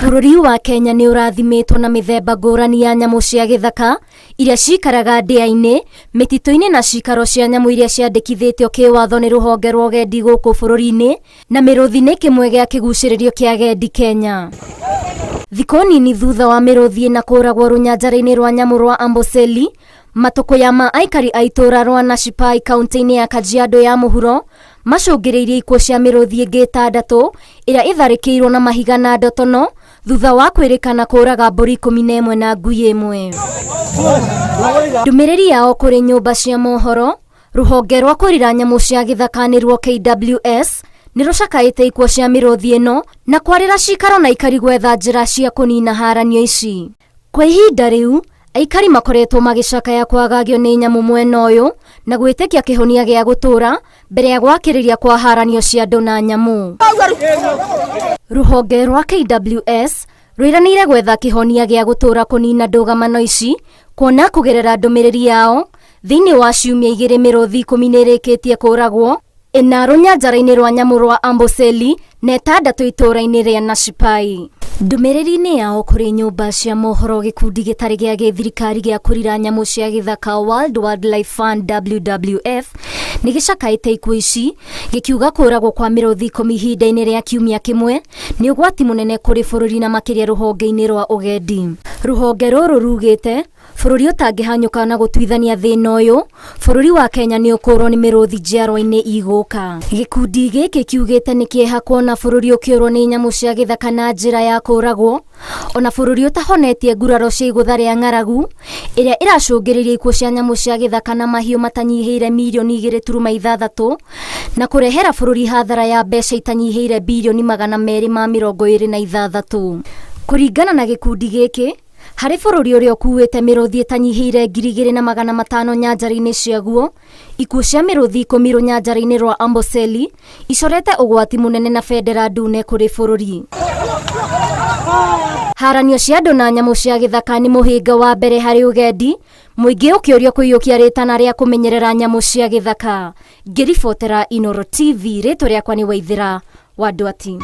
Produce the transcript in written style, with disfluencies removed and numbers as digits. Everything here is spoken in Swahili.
Bũrũri wa Kenya nĩ ũrathimitwo na mĩthemba ngũrani ya nyamũ cia gĩthaka iria cikaraga ndĩa-inĩ, mĩtitũ-inĩ na cikaro cia nyamũ iria ciandĩkithĩtio kĩwatho nĩ rũhonge rwa ũgendi gũkũ bũrũri-inĩ, na mĩrũthi nĩ kĩmwe gĩa kĩgucĩrĩrio kĩa agendi Kenya. Thikũ nini thutha wa mĩrũthi na kũragwo rũnyanjara-inĩ rwa nyamũ rwa Amboseli, matũkũya ma aikari a itũra rwa Nashipai kaunti-inĩ ya Kajiado ya mũhuro macũngĩrĩirie ikuũ cia mĩrũthi ĩngĩ 6 ĩrĩa ĩtharĩkĩirwo na mahiga na ndotono thutha wa kwĩrĩkana kũraga mbũri 11 na ngui 1. Ndũmĩrĩri yao kũrĩ nyũmba cia mohoro, rũhonge rwa kũrira nyamũ cia gĩthaka nĩruo KWS nĩ rũcakaĩte ikuũ cia mĩrũthi ĩno na kwarĩra cikaro na aikari gwetha njĩra cia kũnina haranio ici. Kwa ihinda rĩu, aikari makoretwo magĩcakaya kwagagio nĩ nyamũ mwena ũyũ na gwĩtĩkia kĩhonia gĩa gũtũra mbere ya gwakĩrĩria kwa haranio cia andũ na nyamũ. Rũhonge rwa KWS rwĩranĩire gwetha kĩhonia gĩa gũtũra kũnina ndũgamano ici, kuona kũgerera ndũmĩrĩri yao thĩinĩ wa ciumia 2 mĩrũthi 10 nĩrĩkĩtie kũragwo, 4 rũnyanjara-inĩ rwa nyamũ rwa Amboseli na 6 itũra-inĩ rĩa Nashipai. Ndũmĩrĩri-inĩ yao kũrĩ nyũmba cia mohoro, gĩkundi gĩtarĩ gĩa gĩthirikari gĩa kũrira nyamũ cia gĩthaka World Wildlife Fund WWF nĩ gĩcakaĩte ikuũ ici, gĩkiuga kũragwo kwa mĩrũthi 10 ihinda-inĩ rĩa kiumia kĩmwe nĩ ũgwati mũnene kũrĩ bũrũri na makĩria rũhonge-inĩ rwa ũgendi. Rũhonge rũrũ rugĩte bũrũri ũtangĩhanyũka na gũtuithania thĩna ũyũ, bũrũri wa Kenya nĩ ũkũrwo nĩ mĩrũthi njiarwa-inĩ igũka. Gĩkundi gĩkĩ kiugĩte nĩ kĩeha kuona bũrũri ũkĩũrwo nĩ nyamũ cia gĩthaka na njĩra ya kũragwo, ona bũrũri ũtahonetie nguraro cia igũtha rĩa ng'aragu ĩrĩa ĩracũngĩrĩria ikuũ cia nyamũ cia gĩthaka na mahiũ matanyihĩire mirioni 2.6 na kũrehera bũrũri hathara ya mbeca itanyihĩire birioni 226. Kũringana na gĩkundi gĩkĩ, harĩ bũrũri ũrĩa ũkuĩte mĩrũthi ĩtanyihĩire 2,500 nyanjara-inĩ ciaguo, ikuũ cia mĩrũthi 10 rũnyanjara-inĩ rwa Amboseli icorete ũgwati mũnene na bendera ndune kũrĩ bũrũri. Haranio cia andũ na nyamũ cia gĩthaka nĩ mũhĩnga wa mbere harĩ ũgendi, mũingĩ ũkĩũrio kũiyũkia rĩtana rĩa kũmenyerera nyamũ cia gĩthaka. Ngĩribotera Inooro TV, rĩtwa rĩakwa nĩ Waithĩra wa Ndwati.